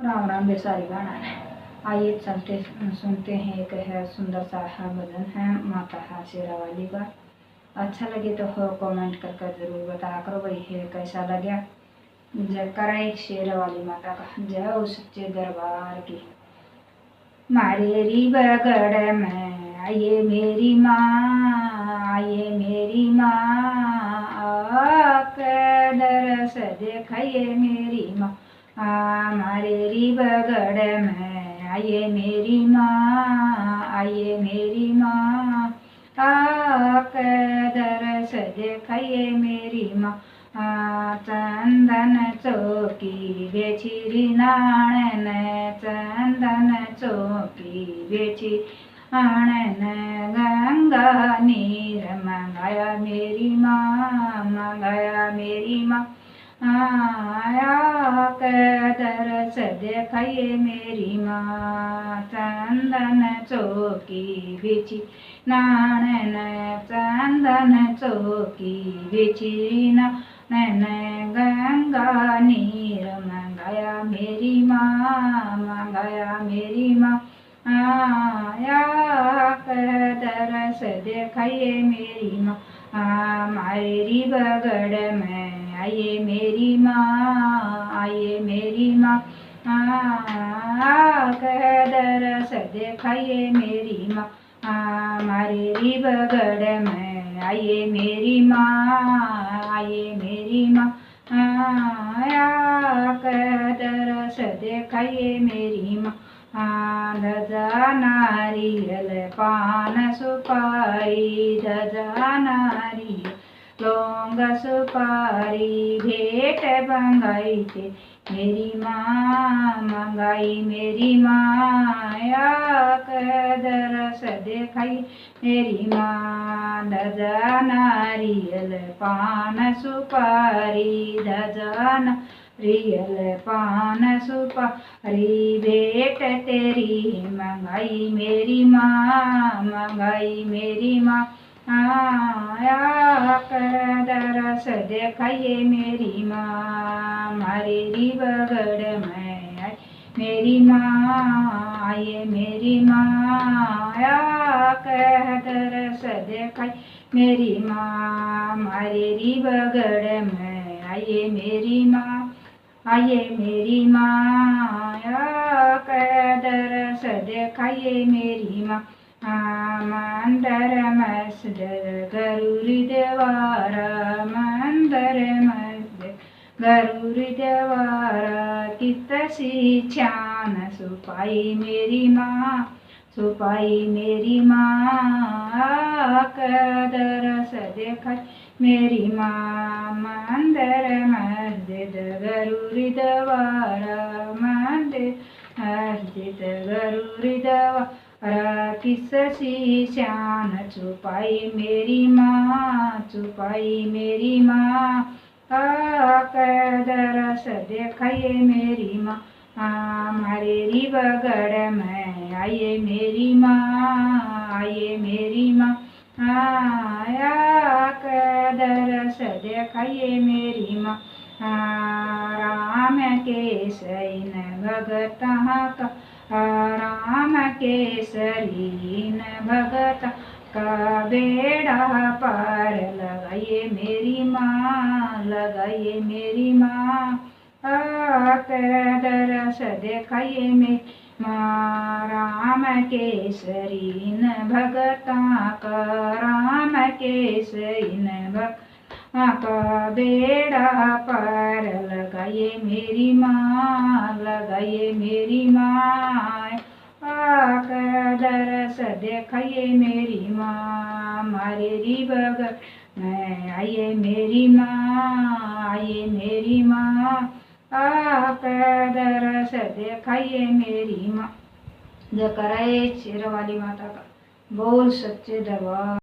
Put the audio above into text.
राम राम बेसारी गाना। आइए चलते सुनते हैं। एक है सुंदर सा है भजन है माता है शेरा वाली का। अच्छा लगे तो हो कमेंट करके जरूर बताया करो भाई है कैसा लगे। जय करे शेरा वाली माता का, जय हो सच्चे दरबार की। मारेरी बगड़ में आइए मेरी माँ, आइए मेरी माँ, आके दरस देखाइए मेरी माँ। मारेरी बगड़ में आइए मेरी माँ, आइए मेरी माँ, आके दरस देखाइए मेरी माँ। चंदन चौकी बेची नाणन, चंदन चौकी बेची नाणन, गंगा नीर मंगाया मेरी माँ, मंगाया मेरी माँ। आया के दरस देखाइए मेरी माँ। चंदन चौकी बेची नाणन, चंदन चौकी बेची नाणन, गंगा नीर मंगाया मेरी माँ, मंगाया मेरी माँ। आया के दरस देखाइए मेरी माँ। मारेरी बगड़ में आइए मेरी माँ, आइए मेरी माँ, के दरस देखाइए मेरी माँ। मारेरी बगड़ में आइए मेरी माँ, आइए मेरी माँ, के दरस देखाइए मेरी माँ। धजा नारियल पान सुपारी, धजा नारियल लौंग सुपारी, भेंट मंगाई थे मेरी माँ, मंगाई मेरी माँ। के दरस देखाई मेरी माँ। धजा नारियल पान सुपारी, धजा नारियल पान सुपारी, भेंट तेरी मंगाई मेरी माँ, मंगाई मेरी माँ। आया के दरस देखाइए मेरी माँ। मारेरी बगड़ में आई मेरी माँ, आइए मेरी माँ, आया के दरस देखाई मेरी माँ। मारेरी बगड़ में आइए मेरी माँ, आइए मेरी माँ, आया के दरस देखाइए मेरी माँ। मंदर मस्जिद गरुरी देवारा, मंदर मस्जिद गरुरी देवारा, कितसी छान सुपाई मेरी माँ, सुपाई मेरी माँ। के दरस देखाई मेरी माँ। मंदिर मस्जिद गरुरी देवारा, मंदिर मस्जिद गरुरी देवारा, किससी शान छुपाई मेरी माँ, छुपाई मेरी माँ। के दरस देखाइए मेरी माँ। मारेरी बगड़ में आइए मेरी माँ, आइए मेरी माँ, आया के दरस देखाइए मेरी माँ। राम केसरी न भगत का, राम केसरी न भगत का, बेड़ा पार लगाइए मेरी माँ, लगाइए मेरी माँ। के दरस देखाइए मेरी माँ। राम केसरी न भगता का, राम केसरी न भगता का, बेड़ा पार लगाइए मेरी माँ, लगाइए मेरी माँ। के दरस देखाइए मेरी माँ। मारेरी बगड़ में आइए मेरी माँ, आइए मेरी माँ, के दरस देखाइए मेरी माँ। जय करे शेरा वाली माता का, बोल सच्चे दरबार।